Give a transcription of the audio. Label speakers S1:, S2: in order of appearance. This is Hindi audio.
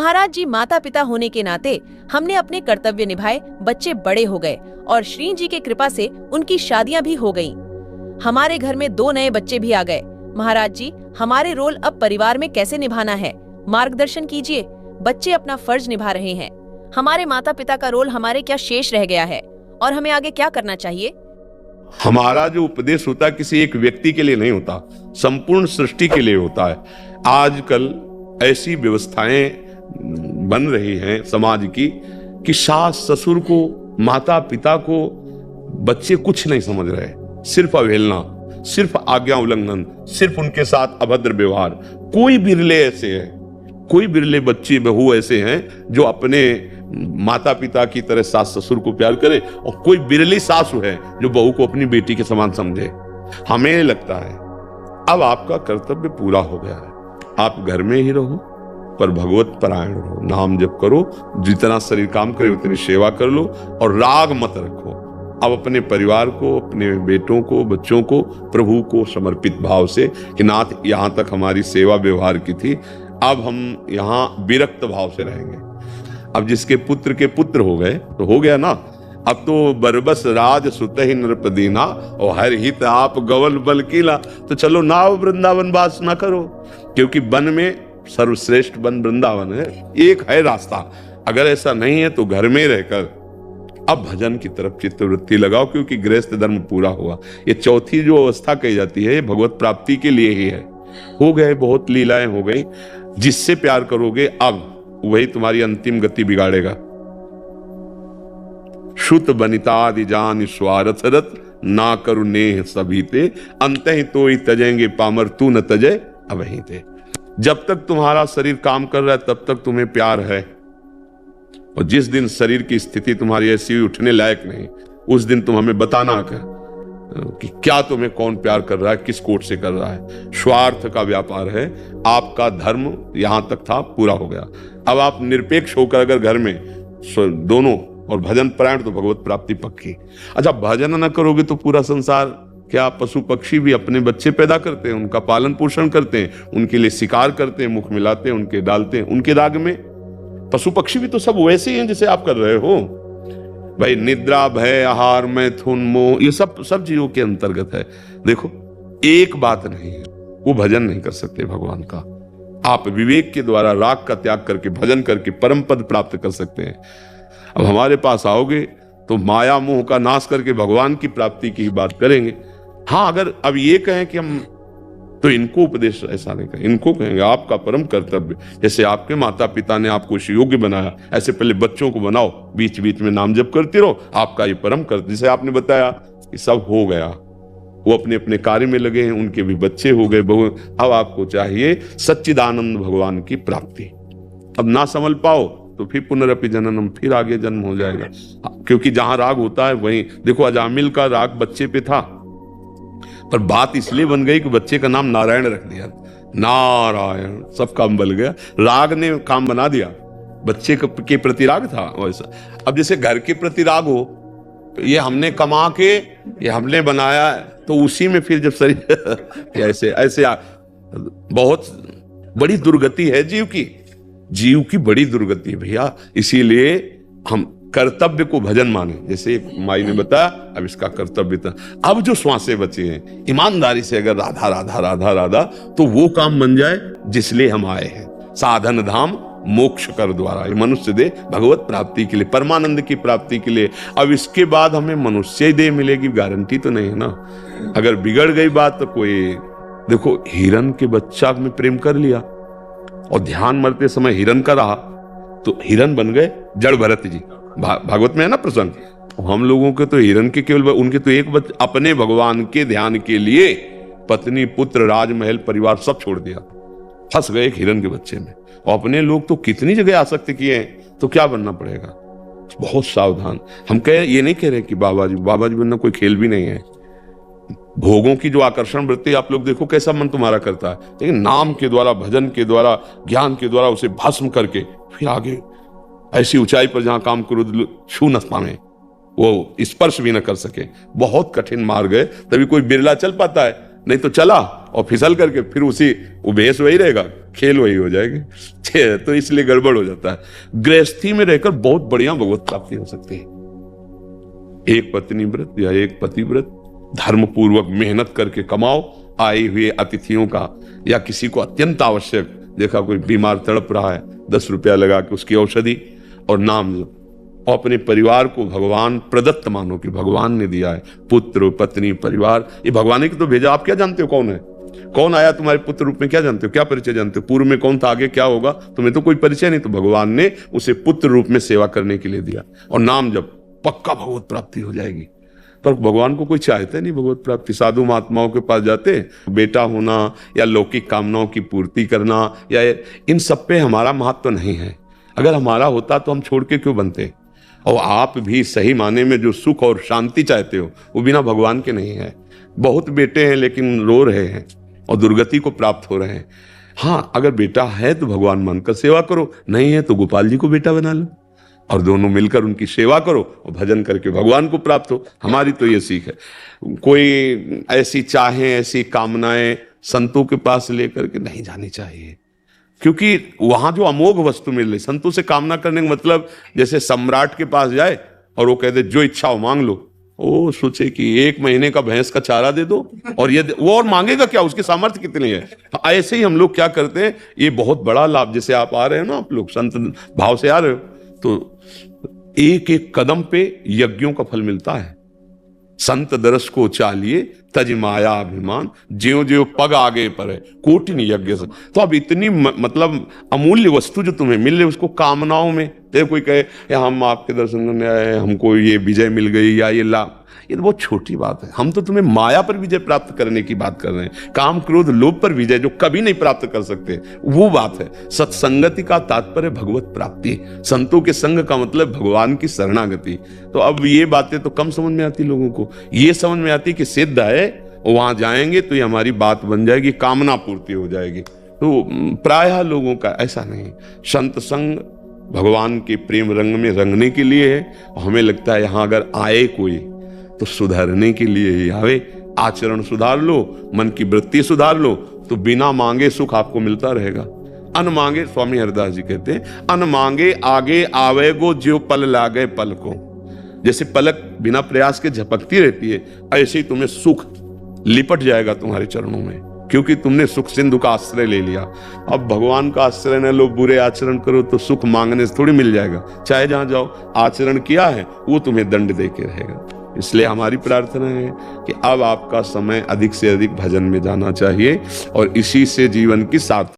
S1: महाराज जी माता पिता होने के नाते हमने अपने कर्तव्य निभाए, बच्चे बड़े हो गए और श्री जी की कृपा से उनकी शादियां भी हो गईं। हमारे घर में 2 नए बच्चे भी आ गए। महाराज जी, हमारे रोल अब परिवार में कैसे निभाना है, मार्गदर्शन कीजिए। बच्चे अपना फर्ज निभा रहे हैं, हमारे माता पिता का रोल हमारे क्या शेष रह गया है और हमें आगे क्या करना चाहिए?
S2: हमारा जो उपदेश होता है किसी एक व्यक्ति के लिए नहीं होता, संपूर्ण सृष्टि के लिए होता है। आजकल ऐसी व्यवस्थाएं बन रही हैं समाज की कि सास ससुर को, माता पिता को बच्चे कुछ नहीं समझ रहे, सिर्फ अवहेलना, सिर्फ आज्ञा उल्लंघन, सिर्फ उनके साथ अभद्र व्यवहार। कोई बिरले ऐसे हैं, कोई बिरले बच्चे बहू ऐसे हैं जो अपने माता पिता की तरह सास ससुर को प्यार करे, और कोई बिरली सासू है जो बहू को अपनी बेटी के समान समझे। हमें लगता है अब आपका कर्तव्य पूरा हो गया है, आप घर में ही रहो पर भगवत परायण रहो, नाम जप करो, जितना शरीर काम करे उतनी सेवा कर लो और राग मत रखो। अब अपने परिवार को, अपने बेटों को, बच्चों को प्रभु को समर्पित भाव से कि नाथ यहाँ तक हमारी सेवा व्यवहार की थी, अब हम यहाँ विरक्त भाव से रहेंगे। अब जिसके पुत्र के पुत्र हो गए तो हो गया ना, अब तो बरबस राज सुतहि नृपदीना और हर हित आप गवल बल कीला। तो चलो नाव वृंदावन वास ना करो, क्योंकि वन में सर्वश्रेष्ठ वन वृंदावन है, एक है रास्ता। अगर ऐसा नहीं है तो घर में रहकर अब भजन की तरफ चित्तवृत्ति लगाओ, क्योंकि गृहस्थ धर्म पूरा हुआ। ये चौथी जो अवस्था कही जाती है ये भगवत प्राप्ति के लिए ही है। हो गए, बहुत लीलाएं हो गई। जिससे प्यार करोगे अब वही तुम्हारी अंतिम गति बिगाड़ेगा। श्रुत बनितादि जान स्वार्थ रत ना करु नेह सभी ते अंतहि तो ही तजेंगे पामर तू न तजे अवहीं ते। जब तक तुम्हारा शरीर काम कर रहा है तब तक तुम्हें प्यार है, और जिस दिन शरीर की स्थिति तुम्हारी ऐसी हुई उठने लायक नहीं, उस दिन तुम हमें बताना कि क्या तुम्हें कौन प्यार कर रहा है, किस कोट से कर रहा है। स्वार्थ का व्यापार है। आपका धर्म यहां तक था, पूरा हो गया। अब आप निरपेक्ष होकर अगर घर में दोनों और भजन परायण तो भगवत प्राप्ति पक्की। अच्छा, भजन न करोगे तो पूरा संसार क्या, पशु पक्षी भी अपने बच्चे पैदा करते हैं, उनका पालन पोषण करते हैं, उनके लिए शिकार करते हैं, मुख मिलाते हैं, उनके डालते हैं उनके राग में। पशु पक्षी भी तो सब वैसे ही हैं जैसे आप कर रहे हो भाई। निद्रा, भय, आहार, मैथुन, मोह, ये सब चीजों के अंतर्गत है। देखो, एक बात नहीं है, वो भजन नहीं कर सकते भगवान का। आप विवेक के द्वारा राग का त्याग करके भजन करके परम पद प्राप्त कर सकते हैं। अब हमारे पास आओगे तो माया मोह का नाश करके भगवान की प्राप्ति की ही बात करेंगे। हाँ, अगर अब ये कहें कि हम, तो इनको उपदेश ऐसा नहीं कहें, इनको कहेंगे आपका परम कर्तव्य, जैसे आपके माता पिता ने आपको इस योग्य बनाया, ऐसे पहले बच्चों को बनाओ, बीच बीच में नाम जप करते रहो, आपका ये परम कर्तव्य। जैसे आपने बताया कि सब हो गया, वो अपने अपने कार्य में लगे हैं, उनके भी बच्चे हो गए, बहू। अब आपको चाहिए सच्चिदानंद भगवान की प्राप्ति। अब ना संभल पाओ तो फिर पुनरपि जननम, फिर आगे जन्म हो जाएगा। क्योंकि जहां राग होता है वहीं, देखो अजामिल का राग बच्चे पे था, पर बात इसलिए बन गई कि बच्चे का नाम नारायण रख दिया। नारायण, सब काम बन गया, राग ने काम बना दिया। बच्चे के प्रति राग था वैसा। अब जैसे घर के प्रति राग हो, ये हमने कमा के, ये हमने बनाया, तो उसी में फिर जब शरीर ऐसे ऐसे बहुत बड़ी दुर्गति है जीव की बड़ी दुर्गति है भैया। इसीलिए हम कर्तव्य को भजन माने। जैसे एक माई ने बताया, अब इसका कर्तव्य था। अब जो श्वासें बचे हैं, ईमानदारी से अगर राधा राधा राधा राधा, तो वो काम बन जाए जिसलिए हम आए हैं। साधन धाम मोक्ष कर द्वारा, ये मनुष्य दे भगवत प्राप्ति के लिए, परमानंद की प्राप्ति के लिए। अब इसके बाद हमें मनुष्य दे मिलेगी, गारंटी तो नहीं है ना। अगर बिगड़ गई बात तो कोई, देखो हिरन के बच्चा में प्रेम कर लिया और ध्यान मरते समय हिरन का रहा, तो हिरन बन गए जड़ भरत जी। भागवत में है ना प्रसंग। हम लोगों के तो हिरन के केवल, उनके तो एक बच्चे अपने भगवान के ध्यान के लिए पत्नी, पुत्र, राजमहल, परिवार सब छोड़ दिया, फंस गए एक हिरन के बच्चे में। और अपने लोग तो कितनी जगह आसक्त किए हैं, तो क्या बनना पड़ेगा। बहुत सावधान। हम ये नहीं कह रहे कि बाबा जी बनना कोई खेल भी नहीं है। भोगों की जो आकर्षण वृत्ति, आप लोग देखो कैसा मन तुम्हारा करता है, लेकिन नाम के द्वारा, भजन के द्वारा, ज्ञान के द्वारा उसे भस्म करके फिर आगे ऐसी ऊंचाई पर जहां काम क्रोध छू न पाए, वो स्पर्श भी न कर सके। बहुत कठिन मार्ग है, तभी कोई बिरला चल पाता है, नहीं तो चला और फिसल करके फिर उसी वो बेस वही रहेगा। खेल वही हो जाएगी। तो इसलिए गड़बड़ हो जाता है। गृहस्थी में रहकर बहुत बढ़िया भगवत प्राप्ति हो सकती है। एक पत्नी व्रत या एक पति व्रत, धर्म पूर्वक मेहनत करके कमाओ, आए हुए अतिथियों का या किसी को अत्यंत आवश्यक, देखा कोई बीमार तड़प रहा है, 10 रुपया लगा के उसकी औषधि और नाम लो, और अपने परिवार को भगवान प्रदत्त मानो कि भगवान ने दिया है, पुत्र पत्नी परिवार, ये भगवान ने तो भेजा। आप क्या जानते हो कौन है, कौन आया तुम्हारे पुत्र रूप में, क्या जानते हो, क्या परिचय जानते हो, पूर्व में कौन था, आगे क्या होगा, तुम्हें तो कोई परिचय नहीं। तो भगवान ने उसे पुत्र रूप में सेवा करने के लिए दिया, और नाम जब पक्का भगवत प्राप्ति हो जाएगी। पर भगवान को कोई चाहते नहीं भगवत प्राप्ति। साधु महात्माओं के पास जाते, बेटा होना या लौकिक कामनाओं की पूर्ति करना या इन सब पे हमारा महत्व नहीं है। अगर हमारा होता तो हम छोड़ के क्यों बनते। और आप भी सही माने में जो सुख और शांति चाहते हो वो बिना भगवान के नहीं है। बहुत बेटे हैं लेकिन रो रहे हैं और दुर्गति को प्राप्त हो रहे हैं। हाँ, अगर बेटा है तो भगवान मानकर सेवा करो, नहीं है तो गोपाल जी को बेटा बना लो और दोनों मिलकर उनकी सेवा करो और भजन करके भगवान को प्राप्त हो। हमारी तो ये सीख है। कोई ऐसी चाहें, ऐसी कामनाएं संतों के पास लेकर के नहीं जानी चाहिए, क्योंकि वहां जो अमोघ वस्तु मिल रही, संतों से कामना करने का मतलब जैसे सम्राट के पास जाए और वो कहते जो इच्छा हो मांग लो, वो सोचे कि 1 महीने का भैंस का चारा दे दो और ये वो और मांगेगा क्या, उसकी सामर्थ्य कितनी है। ऐसे ही हम लोग क्या करते हैं, ये बहुत बड़ा लाभ, जैसे आप आ रहे हो ना, आप लोग संत भाव से आ रहे हो, तो एक एक कदम पे यज्ञों का फल मिलता है। संत दरस को चालिए तज माया अभिमान, ज्यो ज्यो पग आगे पर है कोटिन यज्ञ से। तो अब इतनी मतलब अमूल्य वस्तु जो तुम्हें मिल रही, उसको कामनाओं में तेरे कोई कहे हम आपके दर्शन करने आए, हमको ये विजय मिल गई या ये लाभ, ये तो बहुत छोटी बात है। हम तो तुम्हें माया पर विजय प्राप्त करने की बात कर रहे हैं, काम क्रोध लोभ पर विजय जो कभी नहीं प्राप्त कर सकते, वो बात है। सत्संगति का तात्पर्य भगवत प्राप्ति, संतों के संग का मतलब भगवान की शरणागति। तो अब ये बातें तो कम समझ में आती लोगों को, ये समझ में आती कि सिद्ध है, वहां जाएंगे तो ये हमारी बात बन जाएगी, कामना पूर्ति हो जाएगी। तो प्रायः लोगों का ऐसा नहीं। संत संग भगवान के प्रेम रंग में रंगने के लिए है। हमें लगता है यहां अगर आए कोई तो सुधारने के लिए ही आवे। आचरण सुधार लो, मन की वृत्ति सुधार लो, तो बिना मांगे सुख आपको मिलता रहेगा। अन मांगे, स्वामी हरदास जी कहते हैं, अन मांगे आगे आवे गो ज्यो पल लागे पल को। जैसे पलक बिना प्रयास के झपकती रहती है, ऐसे ही तुम्हें सुख लिपट जाएगा तुम्हारे चरणों में, क्योंकि तुमने सुख सिंधु का आश्रय ले लिया। अब भगवान का आश्रय न लो, बुरे आचरण करो तो सुख मांगने से थोड़ी मिल जाएगा। चाहे जहां जाओ, आचरण किया है वो तुम्हें दंड दे के रहेगा। इसलिए हमारी प्रार्थना है कि अब आपका समय अधिक से अधिक भजन में जाना चाहिए और इसी से जीवन की सार्थकता